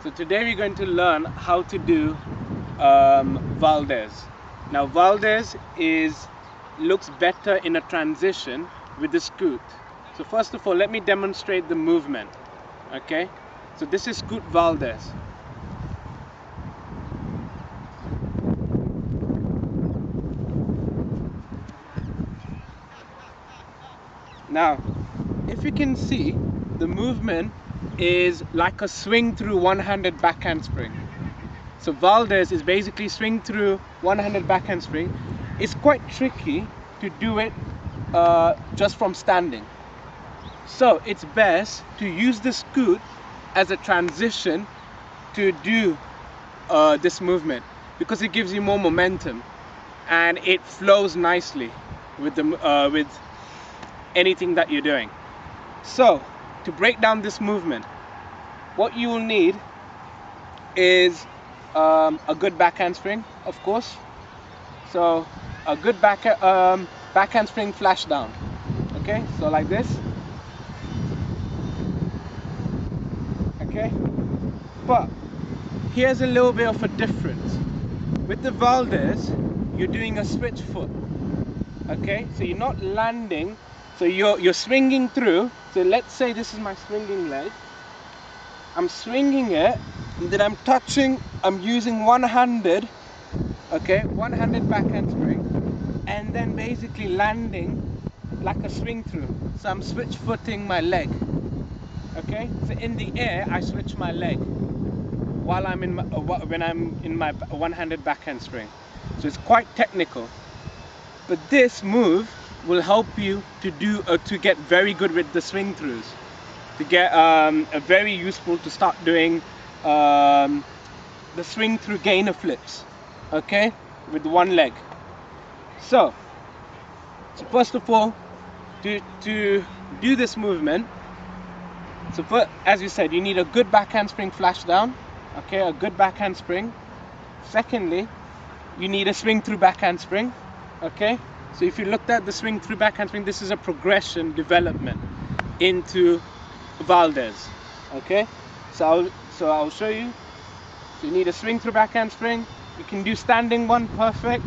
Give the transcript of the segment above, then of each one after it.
So today we're going to learn how to do Valdez. Now Valdez looks better in a transition with the scoot. So first of all, let me demonstrate the movement. Okay, so this is scoot Valdez. Now, if you can see, the movement is like a swing through one-handed backhand spring. So Valdez is basically swing through one-handed backhand spring. It's quite tricky to do it just from standing. So it's best to use the scoot as a transition to do this movement, because it gives you more momentum and it flows nicely with with anything that you're doing. So to break down this movement, what you will need is a good backhand spring, of course. So a good backhand spring flash down. Okay, so like this. Okay, but here's a little bit of a difference. With the Valdez, you're doing a switch foot. Okay, so you're not landing, so you're swinging through. So let's say this is my swinging leg. I'm swinging it, and then I'm using one-handed, okay, one-handed backhand spring, and then basically landing like a swing through. So I'm switch footing my leg. Okay, so in the air I switch my leg while when I'm in my one-handed backhand spring. So it's quite technical, but this move will help you to get very good with the swing throughs, to get very useful to start doing the swing through gainer flips, okay, with one leg. So first of all, to do this movement, as you said, you need a good backhand spring flash down, okay, a good backhand spring. Secondly, you need a swing through backhand spring, okay. So if you looked at the swing through backhand spring, this is a progression development into Valdez, okay. So I'll show you. So you need a swing through backhand spring. You can do standing one, perfect,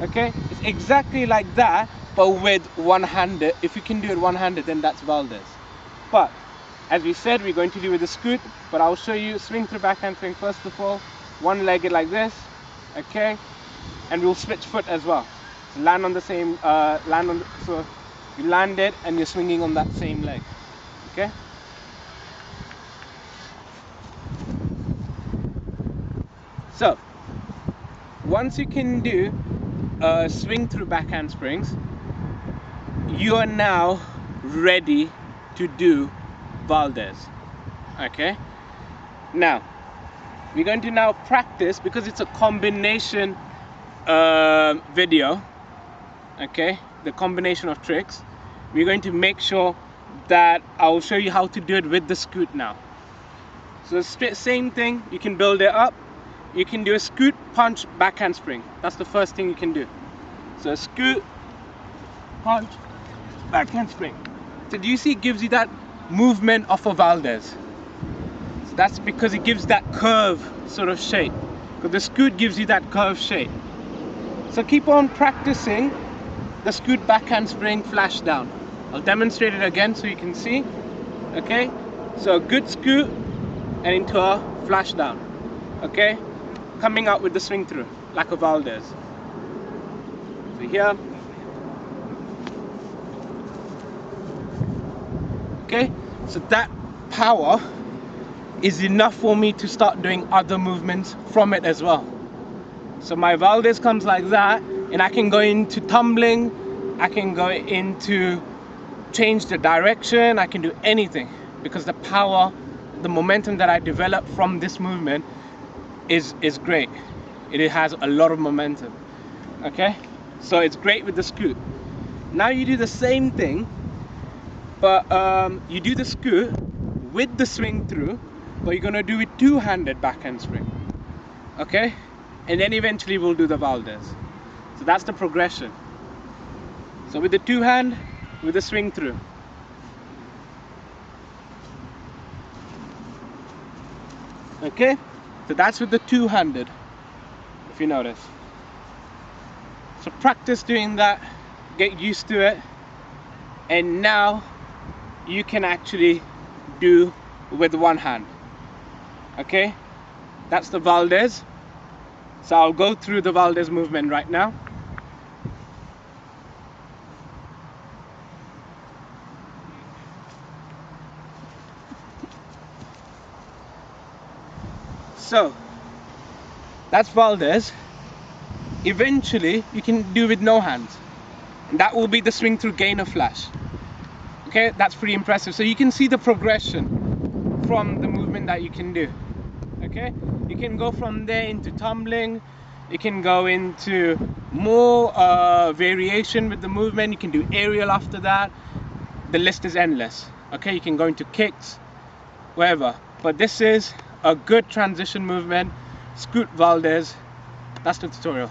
okay. It's exactly like that, but with one-handed. If you can do it one-handed, then that's Valdez. But as we said, we're going to do with the scoot, but I'll show you swing through backhand swing first of all, one-legged like this, okay, and we'll switch foot as well. So land on the same, so you land it and you're swinging on that same leg, okay. So once you can do swing through backhand springs, you are now ready to do Valdez. Okay, now we're going to now practice, because it's a combination video, okay, the combination of tricks. We're going to make sure that I'll show you how to do it with the scoot now. So same thing, you can build it up. You can do a scoot, punch, backhand spring. That's the first thing you can do. So scoot, punch, backhand spring. So do you see, it gives you that movement of a Valdez. So that's because it gives that curve sort of shape, because the scoot gives you that curve shape. So keep on practicing the scoot backhand spring flash down. I'll demonstrate it again so you can see. Okay, so a good scoot and into a flash down, okay, coming out with the swing through like a Valdez. So here, okay, so that power is enough for me to start doing other movements from it as well. So my Valdez comes like that, and I can go into tumbling, I can go into change the direction, I can do anything, because the power, the momentum that I develop from this movement is great. It has a lot of momentum, okay. So it's great with the scoot. Now you do the same thing, but you do the scoot with the swing through, but you're gonna do it two-handed backhand spring, okay, and then eventually we'll do the Valdez. So that's the progression. So with the two hand, with the swing through. Okay, so that's with the two-handed, if you notice. So practice doing that, get used to it, and now you can actually do with one hand. Okay, that's the Valdez. So I'll go through the Valdez movement right now. So that's Valdez. Eventually you can do with no hands, and that will be the swing through gainer flash. Okay, that's pretty impressive. So you can see the progression from the movement that you can do. Okay, you can go from there into tumbling, you can go into more variation with the movement, you can do aerial after that. The list is endless. Okay, you can go into kicks, wherever, but this is a good transition movement. Scoot Valdez. That's the tutorial.